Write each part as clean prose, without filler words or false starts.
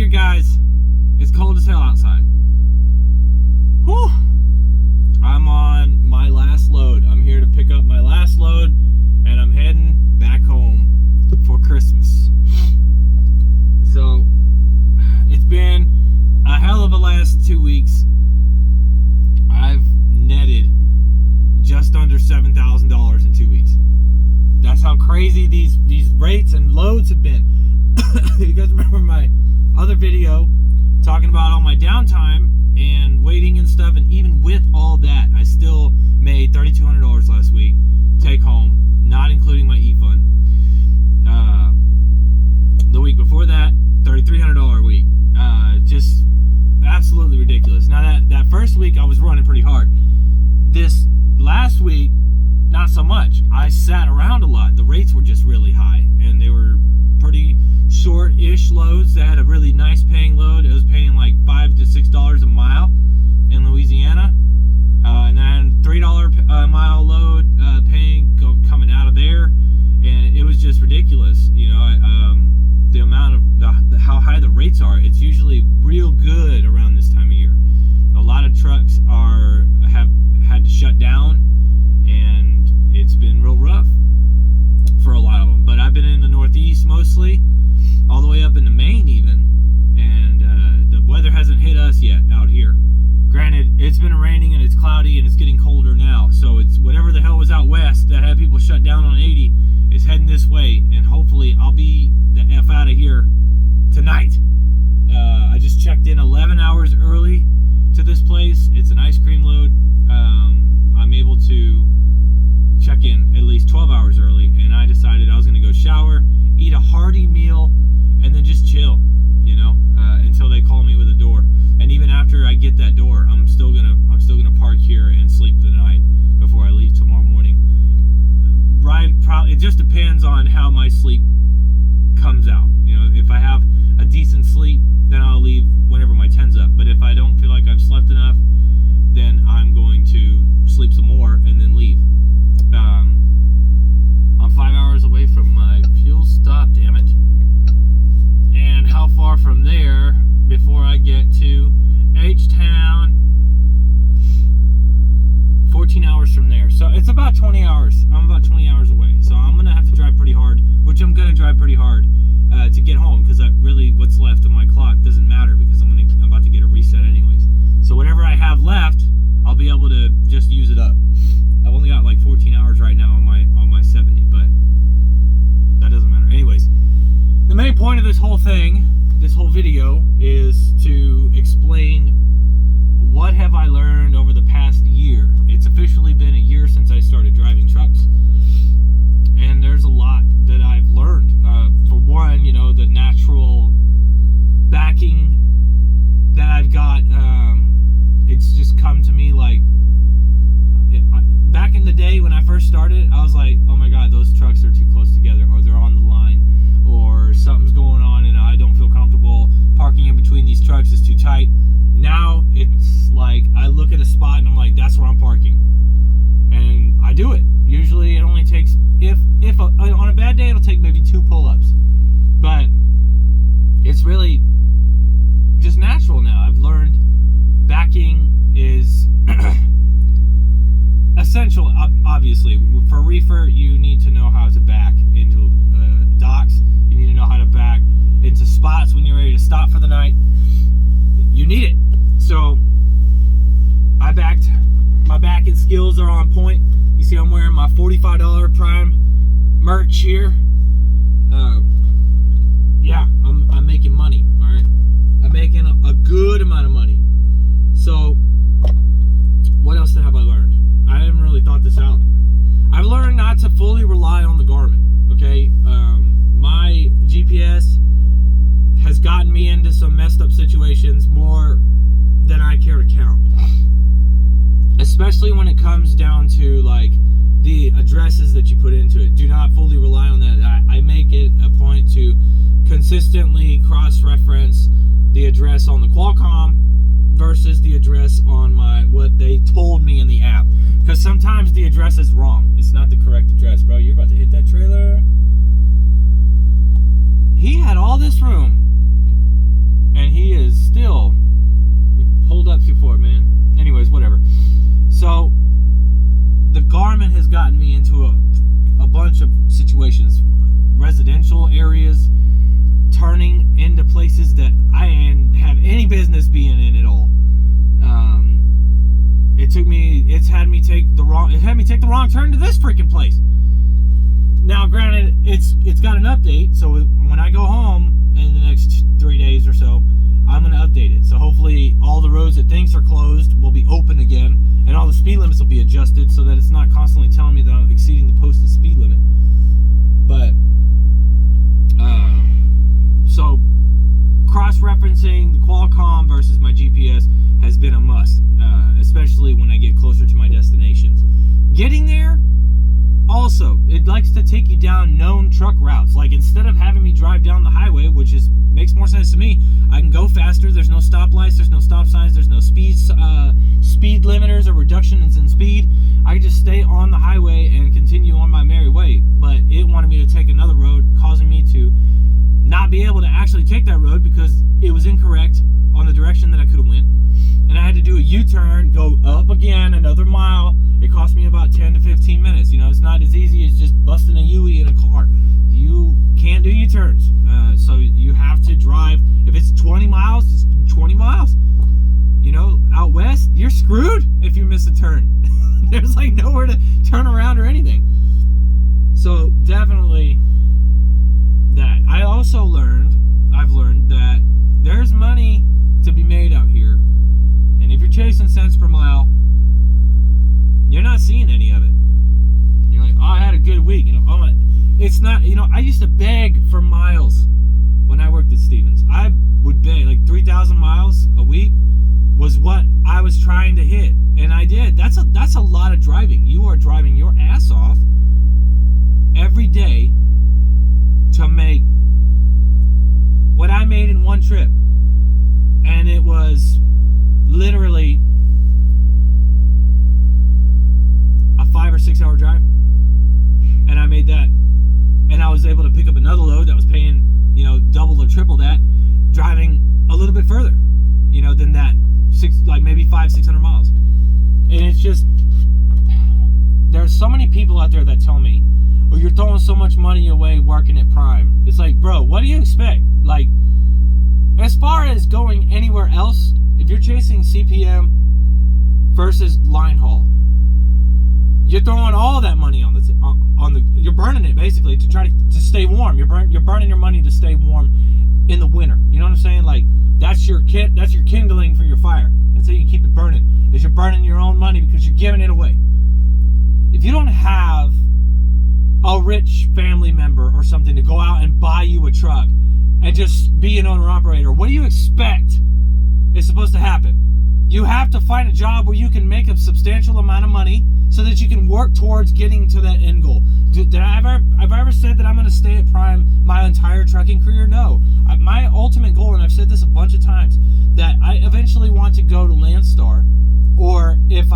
here, guys. It's cold as hell outside. Whew. I'm on my last load. I'm here to pick up my last load, and I'm heading back home for Christmas. So, it's been a hell of a last 2 weeks. I've netted just under $7,000 in 2 weeks. That's how crazy these rates and loads have been. You guys remember my other video talking about all my downtime and waiting and stuff, and even with all that, I still made $3,200 last week, take home, not including my e-fund. The week before that, $3,300 a week. Just absolutely ridiculous. Now that first week I was running pretty hard. This last week, not so much. I sat around a lot. The rates were just really high, and they were pretty short-ish loads. That had a really nice paying load. It was paying like $5 to $6 a mile in Louisiana, and then $3 a mile load coming out of there, and it was just ridiculous. You know, the amount of how high the rates are. It's usually real good around this time of year. A lot of trucks have had to shut down, and it's been real rough for a lot of them. But I've been in the Northeast mostly, all the way up into Maine even, and the weather hasn't hit us yet out here. Granted, it's been raining and it's cloudy and it's getting colder now, so it's whatever the hell was out west that had people shut down on 80 is heading this way, and hopefully I'll be the F out of here tonight. I just checked in 11 hours early to this place. It's an ice cream load. I'm able to check in at least 12 hours early, and I decided I was going to go shower, eat a hearty meal, and then just chill, you know, until they call me with a door. And even after I get that door, I'm still gonna park here and sleep the night before I leave tomorrow morning. It just depends on how my sleep comes out. You know, if I have a decent sleep, then I'll leave whenever my 10's up. But if I don't feel like I've slept enough, then I'm going to sleep some more and then leave. I'm 5 hours away from my fuel stop, damn it. And how far from there before I get to H-Town? 14 hours from there. So it's about 20 hours. I'm about 20 hours away. So I'm going to have to drive pretty hard, which I'm going to drive pretty hard to get home, because really what's left of my clock doesn't matter, because I'm about to get a reset anyways. So whatever I have left, I'll be able to just use it up. I've only got like 14 hours right now on my 70, but that doesn't matter. Anyways, the main point of this whole thing, this whole video, is to explain what have I learned over the past year. It's officially been a year since I started driving trucks, and there's a lot that I've learned. For one, you know, the natural backing that I've got, it's just come to me like, back in the day when I first started, I was like, oh my god, those trucks are too close together, or they're on the line, or something's going on and I don't feel comfortable parking in between these trucks, is too tight. Now it's like I look at a spot and I'm like, that's where I'm parking, and I do it. Usually it only takes, if on a bad day, it'll take maybe 2 pull-ups, but it's really just natural now. I've learned backing is essential. Obviously, for reefer, you need to know how to back into docks. You need to know how to back into spots when you're ready to stop for the night. You need it. So I backed. My backing skills are on point. You see, I'm wearing my $45 Prime merch here. Yeah, I'm making money. All right, I'm making a good amount of money. So what else have I learned? I haven't really thought this out. I've learned not to fully rely on the Garmin. Okay, my GPS has gotten me into some messed up situations more than I care to count. Especially when it comes down to like the addresses that you put into it. Do not fully rely on that. I make it a point to consistently cross-reference the address on the Qualcomm versus the address on what they told me in the app, because sometimes the address is wrong. It's not the correct address. Bro, you're about to hit that trailer. He had all this room of situations, residential areas turning into places that I didn't have any business being in at all. It had me take the wrong turn to this freaking place. Now, granted, it's got an update, so when I go home in the next 3 days or so, I'm going to update it. So hopefully all the roads it thinks are closed will be open again, and all the speed limits will be adjusted so that it's not constantly telling me that I'm exceeding the posted speed limit. But, so cross-referencing the Qualcomm versus my GPS has been a must, especially when I get closer to my destinations. Getting there, also, it likes to take you down known truck routes. Like, instead of having me drive down the highway, which makes more sense to me, I can go faster. There's no stoplights, there's no stop signs, there's no speed limiters or reductions in speed. I can just stay on the highway and continue on my merry way. But it wanted me to take another road, causing me to not be able to actually take that road because it was incorrect on the direction that I could have went. And I had to do a U-turn, go up again another mile. It cost me about 10 to 15 minutes. You know, it's not as easy as just busting a U-turn in a car. You can't do U-turns. So you have to drive. If it's 20 miles, it's 20 miles. You know, out west, you're screwed if you miss a turn. There's like nowhere to turn around or anything. So definitely that. I've learned that there's money to be made out here. And if you're chasing cents per mile, you're not seeing any of it. You're like, oh, I had a good week. You know, it's not, you know, I used to beg for miles when I worked at Stevens. I would beg, like 3,000 miles a week was what I was trying to hit. And I did. That's a lot of driving. You are driving your ass off every day to make what I made in one trip. And it was literally a 5 or 6 hour drive. And I made that. And I was able to pick up another load that was paying, you know, double or triple that, driving a little bit further, you know, than that, maybe 500-600 miles. And it's just, there's so many people out there that tell me, oh, you're throwing so much money away working at Prime. It's like, bro, what do you expect? Like, as far as going anywhere else, if you're chasing CPM versus line haul, you're throwing all that money on the you're burning it basically to try to stay warm. You're burning your money to stay warm in the winter. You know what I'm saying? Like, that's your kindling for your fire. That's how you keep it burning. Is you're burning your own money because you're giving it away. If you don't have a rich family member or something to go out and buy you a truck and just be an owner-operator, what do you expect is supposed to happen? You have to find a job where you can make a substantial amount of money so that you can work towards getting to that end goal. Have I ever said that I'm going to stay at Prime my entire trucking career? No. My ultimate goal, and I've said this a bunch of times, that I eventually want to go to Landstar, or if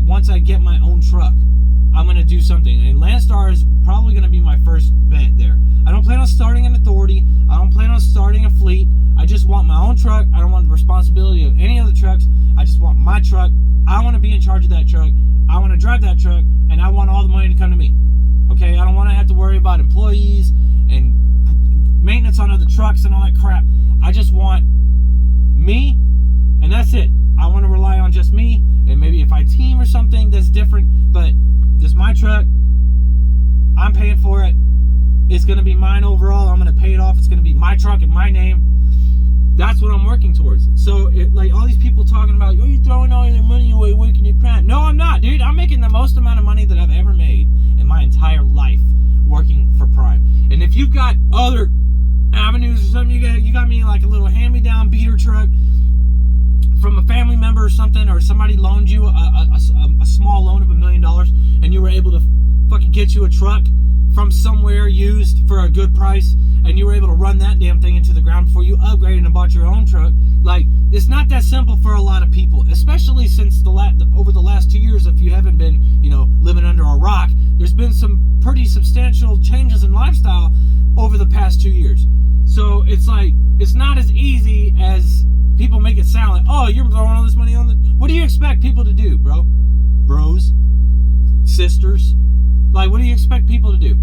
once I get my own truck, I'm going to do something. And Landstar is probably going to be my first bet there. I don't plan on starting an authority. I don't plan on starting a fleet. I just want my own truck. I don't want the responsibility of any other trucks. I just want my truck. I want to be in charge of that truck. I want to drive that truck, and I want all the money to come to me. Okay? I don't want to have to worry about employees and maintenance on other trucks and all that crap. I just want me, and that's it. I want to rely on just me, and maybe if I team or something, that's different, but this is my truck. I'm paying for it. It's going to be mine overall. I'm going to pay it off. It's going to be my truck in my name. That's what I'm working towards. So, like all these people talking about, oh, you're throwing all your money away working your Prime. No, I'm not, dude. I'm making the most amount of money that I've ever made in my entire life working for Prime. And if you've got other avenues or something, you got me like a little hand-me-down beater truck from a family member or something, or somebody loaned you a small loan of $1 million, and you were able to fucking get you a truck from somewhere used for a good price, and you were able to run that damn thing into the ground before you upgraded and bought your own truck. Like, it's not that simple for a lot of people, especially since over the last 2 years. If you haven't been, you know, living under a rock, there's been some pretty substantial changes in lifestyle over the past 2 years. So it's like, it's not as easy as people make it sound. Like, oh, you're throwing all this money on the... What do you expect people to do, bros? Sisters? Like, what do you expect people to do?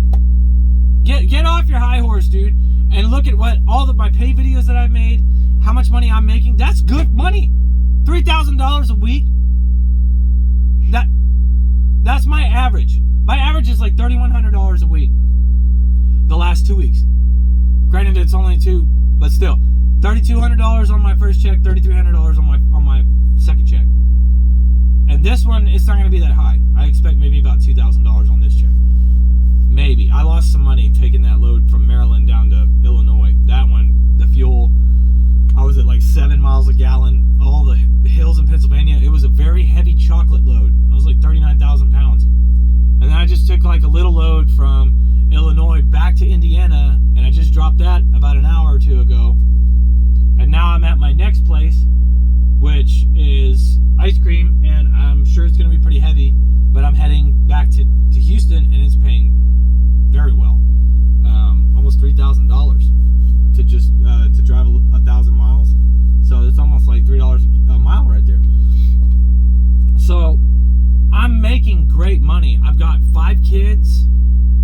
Get off your high horse, dude, and look at what all of my pay videos that I've made, how much money I'm making. That's good money. $3,000 a week. That's my average. My average is like $3,100 a week. The last 2 weeks. Granted, it's only 2, but still, $3,200 on my first check, $3,300 on my second check. And this one, it's not going to be that high. I expect maybe about $2,000 on this check. Maybe. I lost some money taking that load from Maryland down to Illinois. That one, the fuel, I was at like 7 miles a gallon. All the hills in Pennsylvania. It was a very heavy chocolate load. I was like 39,000 pounds. And then I just took like a little load from Illinois back to Indiana, and I just dropped that about an hour or two ago. And now I'm at my next place, which is ice cream, and I'm sure it's going to be pretty heavy, but I'm heading back to Houston, and it's paying very well. Almost $3,000 to just to drive 1,000 miles. So it's almost like $3 a mile right there. So I'm making great money. I've got 5 kids.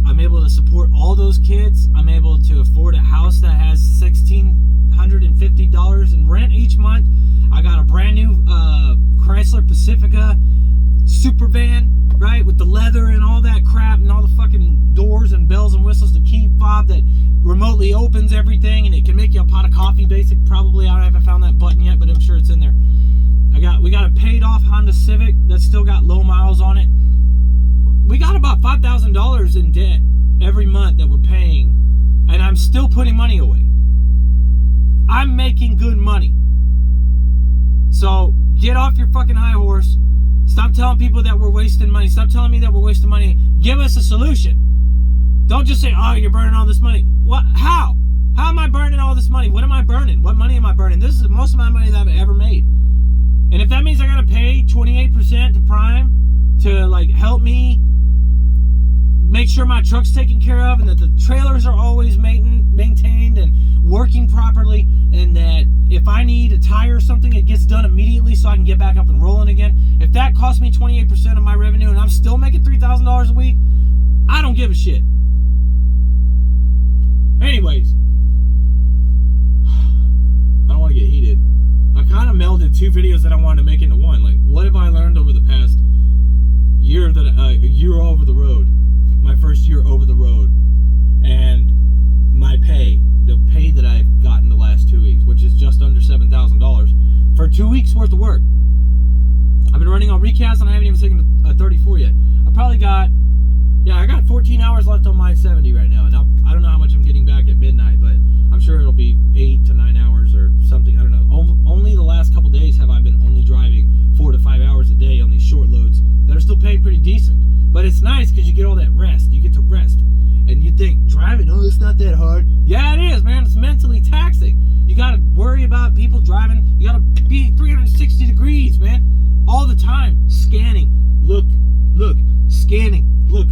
I'm able to support all those kids. I'm able to afford a house that has $1,650 in rent each month. I got a brand new Chrysler Pacifica super van, right, with the leather and all that crap and all the fucking doors and bells and whistles, the key fob that remotely opens everything, and it can make you a pot of coffee. Probably I haven't found that button yet, but I'm sure it's in there. We got a paid off Honda Civic that's still got low miles on it. We got about $5,000 in debt every month that we're paying, and I'm still putting money away. I'm making good money. So get off your fucking high horse. Stop telling people that we're wasting money. Stop telling me that we're wasting money. Give us a solution. Don't just say, oh, you're burning all this money. What? How? How am I burning all this money? What am I burning? What money am I burning? This is most of my money that I've ever made. And if that means I gotta pay 28% to Prime to like help me make sure my truck's taken care of, and that the trailers are always maintained and working properly, and that if I need a tire or something, it gets done immediately so I can get back up and rolling again. If that costs me 28% of my revenue and I'm still making $3,000 a week, I don't give a shit. Anyways, I don't want to get heated. I kind of melded 2 videos that I wanted to make into one. Like, what have I learned over the past year, a year over the road? My first year over the road, and my pay, the pay that I've gotten the last 2 weeks, which is just under $7,000 for 2 weeks worth of work. I've been running on recast, and I haven't even taken a 34 yet. I got 14 hours left on my 70 right now, and I don't know how much I'm getting back at midnight, but I'm sure it'll be 8 to 9 hours or something. I don't know. Only the last couple days have I been only driving 4 to 5 hours a day on these short loads that are still paying pretty decent. But it's nice because you get all that rest. You get to rest. And you think, driving, oh, it's not that hard. Yeah, it is, man. It's mentally taxing. You got to worry about people driving. You got to be 360 degrees, man. All the time. Scanning. Look. Scanning. Look.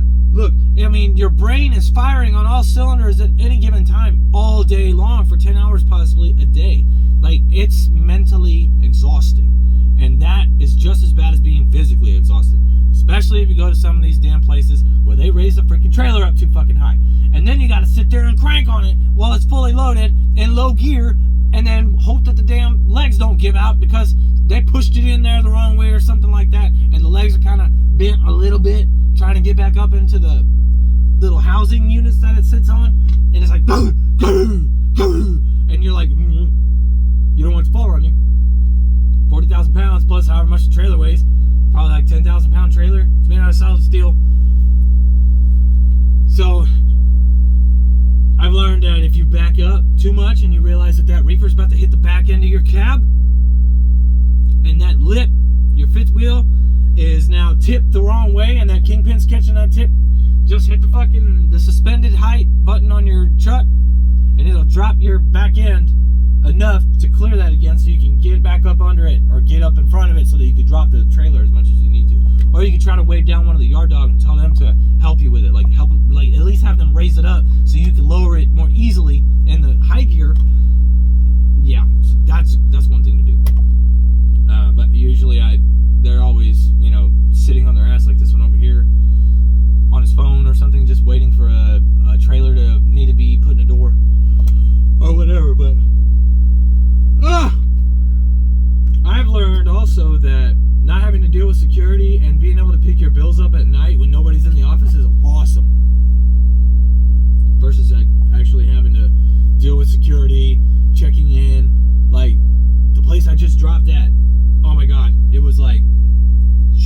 I mean, your brain is firing on all cylinders at any given time, all day long, for 10 hours possibly a day. Like, it's mentally exhausting. And that is just as bad as being physically exhausted. Especially if you go to some of these damn places where they raise the freaking trailer up too fucking high. And then you got to sit there and crank on it while it's fully loaded in low gear, and then hope that the damn legs don't give out because they pushed it in there the wrong way or something like that, and the legs are kind of bent a little bit, trying to get back up into the little housing units that it sits on, and it's like, and you're like, you don't want it to fall on you. 40,000 pounds plus however much the trailer weighs, probably like 10,000 pound trailer. It's made out of solid steel. So I've learned that if you back up too much and you realize that reefer's about to hit the back end of your cab, and that lip, your fifth wheel, is now tipped the wrong way, and that kingpin's catching that tip, just hit the suspended height button on your truck, and it'll drop your back end enough to clear that again so you can get back up under it, or get up in front of it so that you can drop the trailer as much as you need to. Or you can try to wave down one of the yard dogs and tell them to help you with it, like at least have them raise it up so you can lower it more easily in the high gear. Yeah, so that's one thing to do. But usually they're always, sitting on their ass, like this one over here, on his phone or something, just waiting for a trailer to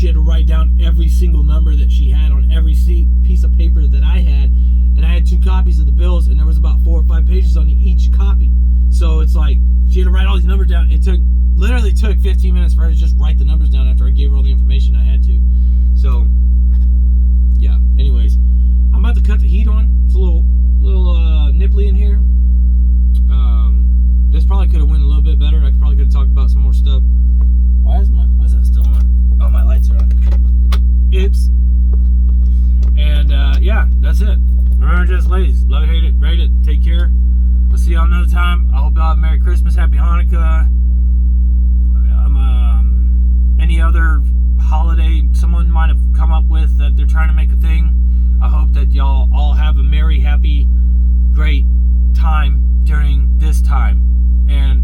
she had to write down every single number that she had on every piece of paper that I had, and I had 2 copies of the bills, and there was about 4 or 5 pages on each copy. So it's like she had to write all these numbers down. It literally took 15 minutes for her to just write the numbers down after I gave her all the information I had to. So yeah, anyways, I'm about to cut the heat on. It's a little nipply in here. This probably could have went a little bit better. I probably could have talked about some more stuff. Why is that still on? Oh, my lights are on. Oops. And yeah, that's it. Remember, just ladies, love it, hate it, rate it, take care. We'll see y'all another time. I hope y'all have a Merry Christmas, Happy Hanukkah. Any other holiday someone might have come up with that they're trying to make a thing. I hope that y'all all have a merry, happy, great time during this time. And